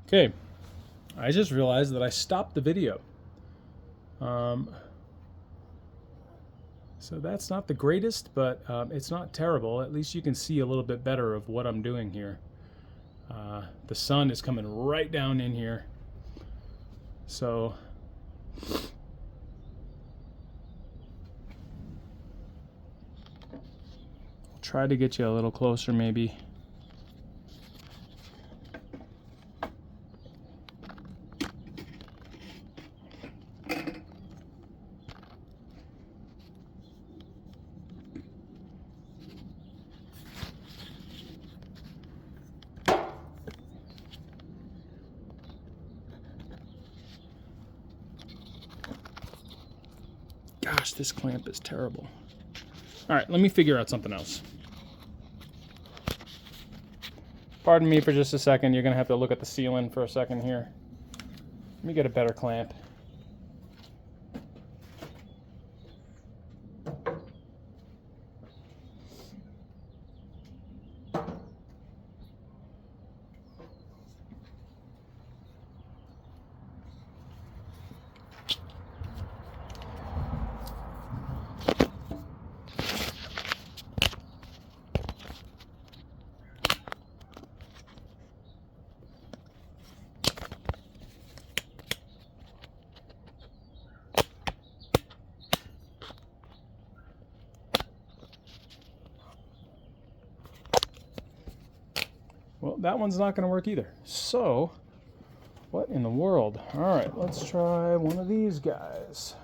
Okay, I just realized that I stopped the video. So that's not the greatest, but it's not terrible. At least you can see a little bit better of what I'm doing here. The sun is coming right down in here. So I'll try to get you a little closer maybe. Gosh, this clamp is terrible. All right, let me figure out something else. Pardon me for just a second. You're gonna have to look at the ceiling for a second here. Let me get a better clamp. Well, that one's not going to work either. So, what in the world? All right, let's try one of these guys.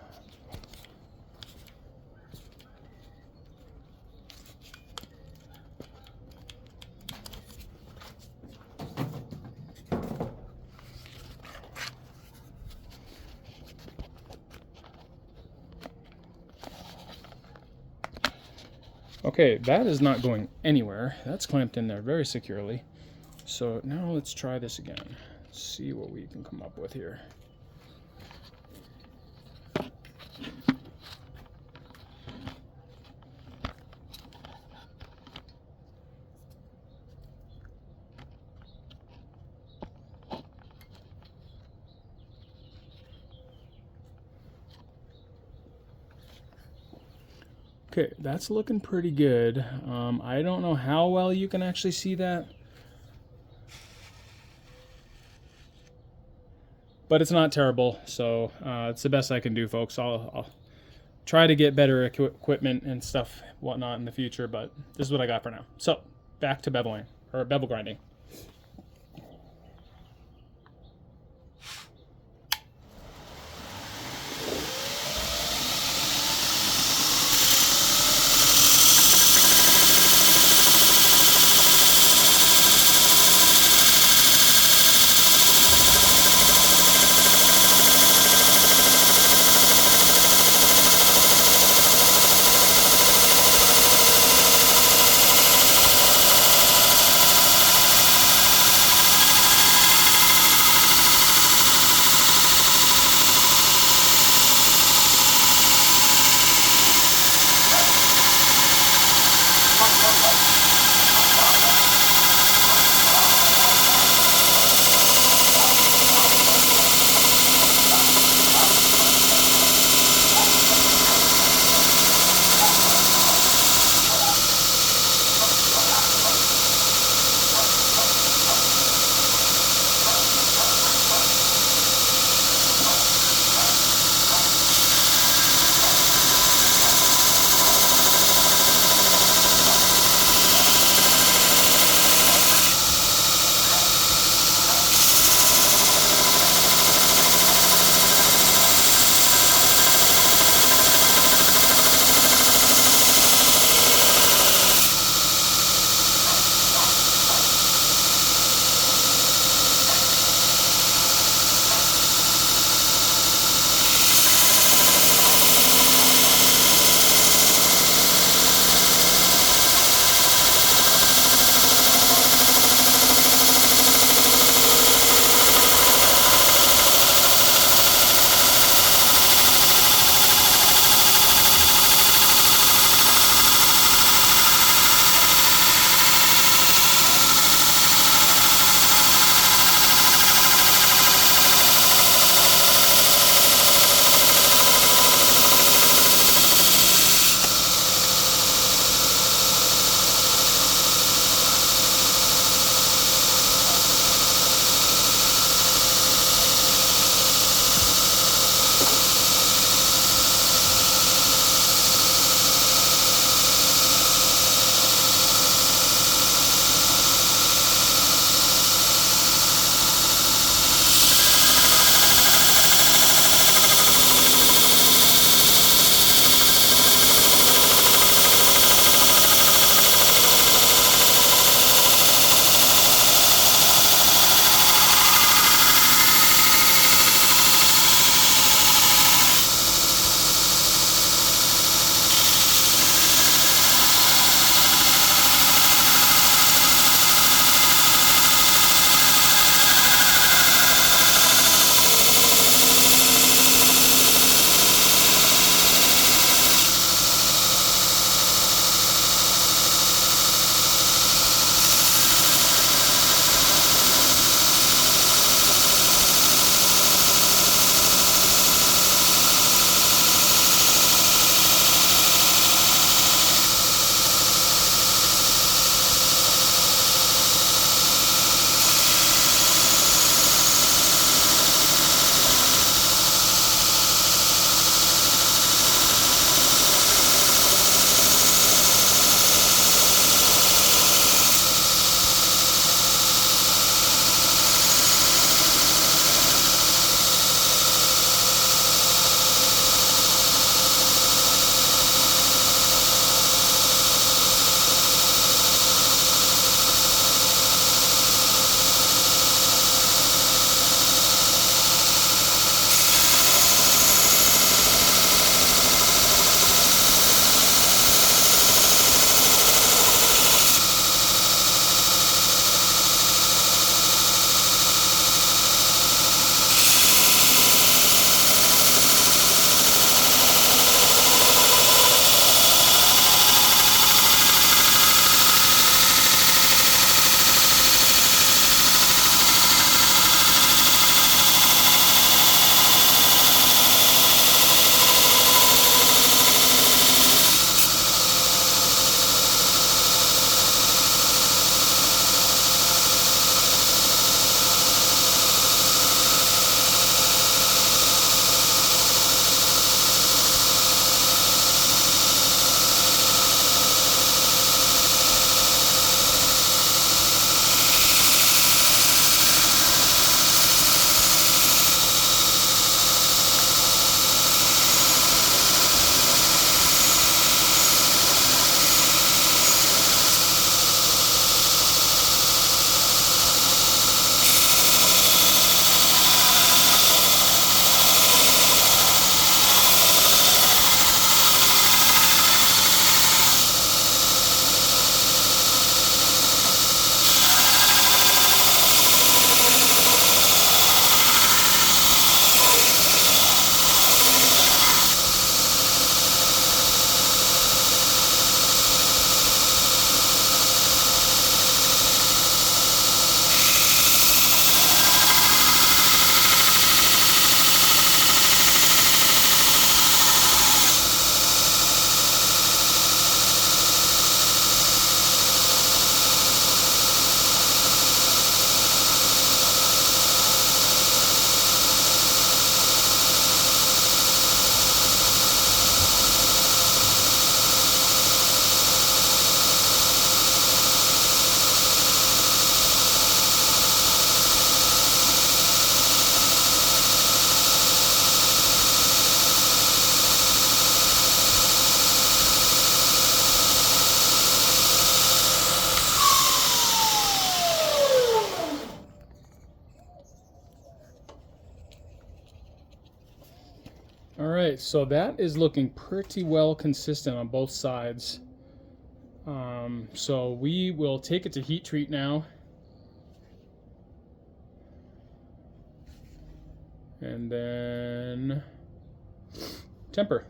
Okay, that is not going anywhere. That's clamped in there very securely. So now let's try this again. See what we can come up with here. Okay, that's looking pretty good. I don't know how well you can actually see that. But it's not terrible, so it's the best I can do, folks. I'll try to get better equipment and stuff, whatnot in the future, but this is what I got for now. So, back to beveling, or bevel grinding. All right, so that is looking pretty well consistent on both sides. So we will take it to heat treat now. And then temper.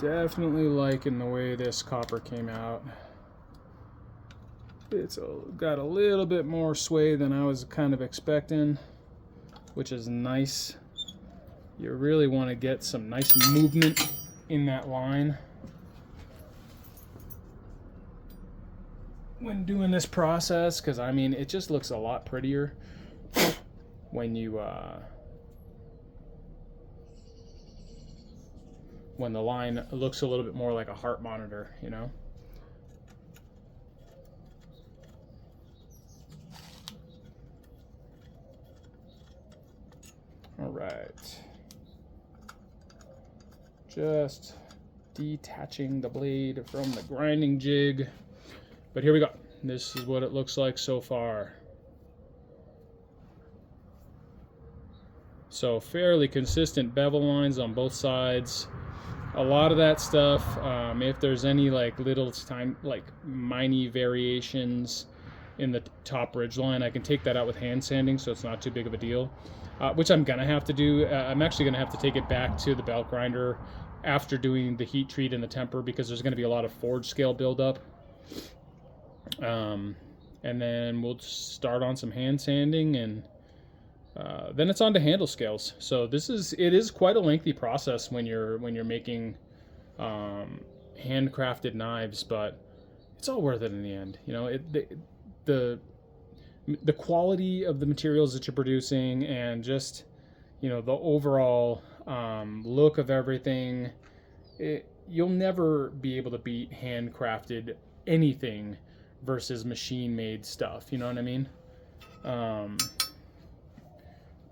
Definitely liking the way this copper came out. It's got a little bit more sway than I was kind of expecting, which is nice. You really want to get some nice movement in that line when doing this process, because I mean it just looks a lot prettier when you when the line looks a little bit more like a heart monitor, you know. All right, just detaching the blade from the grinding jig. But here we go. This is what it looks like so far. So fairly consistent bevel lines on both sides. A lot of that stuff, if there's any like little time, like minor variations in the top ridge line, I can take that out with hand sanding, so it's not too big of a deal. Which I'm gonna have to do. I'm actually gonna have to take it back to the belt grinder after doing the heat treat and the temper, because there's gonna be a lot of forge scale buildup. And then we'll start on some hand sanding, and then it's on to handle scales. So it is quite a lengthy process when you're making handcrafted knives, but it's all worth it in the end. You know, the quality of the materials that you're producing, and just, you know, the overall look of everything. You'll never be able to beat handcrafted anything versus machine-made stuff. You know what I mean?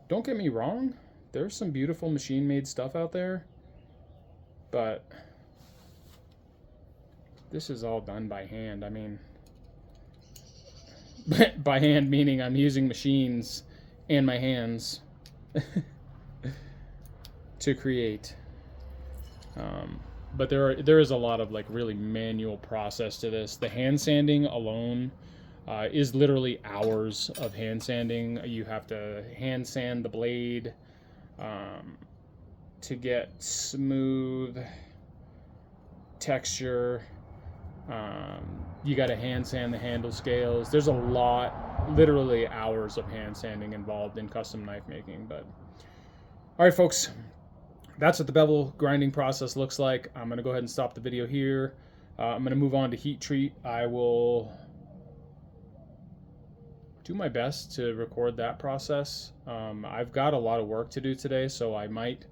Don't get me wrong, there's some beautiful machine-made stuff out there, but this is all done by hand. I mean, by hand meaning I'm using machines and my hands to create. But there is a lot of like really manual process to this. The hand sanding alone is literally hours of hand sanding. You have to hand sand the blade to get smooth texture. You got to hand sand the handle scales. There's a lot, literally hours of hand sanding involved in custom knife making. But all right, folks, that's what the bevel grinding process looks like. I'm going to go ahead and stop the video here. I'm going to move on to heat treat. I will do my best to record that process. I've got a lot of work to do today, so I might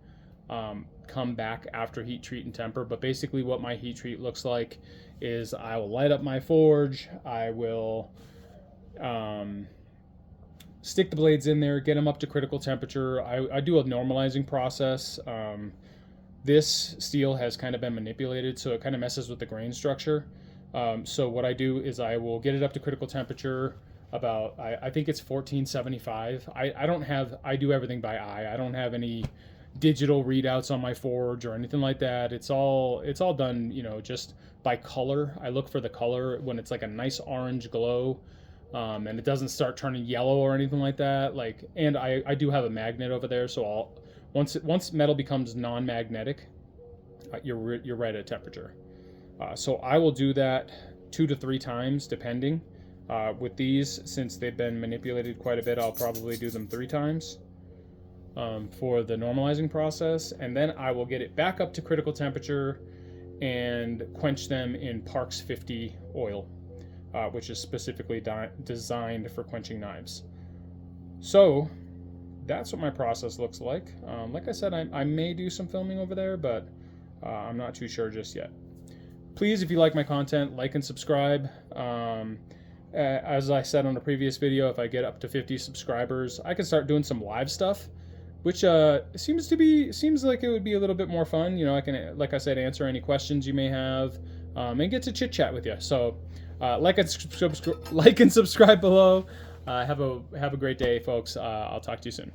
come back after heat treat and temper. But basically what my heat treat looks like is I will light up my forge. I will stick the blades in there, get them up to critical temperature. I do a normalizing process. This steel has kind of been manipulated, so it kind of messes with the grain structure. So what I do is I will get it up to critical temperature about, I think it's 1475. I do everything by eye. I don't have any digital readouts on my forge or anything like that. It's all done, you know, just by color. I look for the color when it's like a nice orange glow, and it doesn't start turning yellow or anything like that. Like, and I do have a magnet over there, so once metal becomes non-magnetic, you're right at temperature. So I will do that 2 to 3 times depending. With these, since they've been manipulated quite a bit, I'll probably do them 3 times for the normalizing process, and then I will get it back up to critical temperature and quench them in Parks 50 oil, which is specifically designed for quenching knives. So that's what my process looks like. Like I said, I may do some filming over there, but I'm not too sure just yet. Please, if you like my content, like and subscribe. As I said on a previous video, if I get up to 50 subscribers, I can start doing some live stuff. which seems like it would be a little bit more fun. You know, I can, like I said, answer any questions you may have, and get to chit chat with you. So, like and subscribe below. Have a great day, folks. I'll talk to you soon.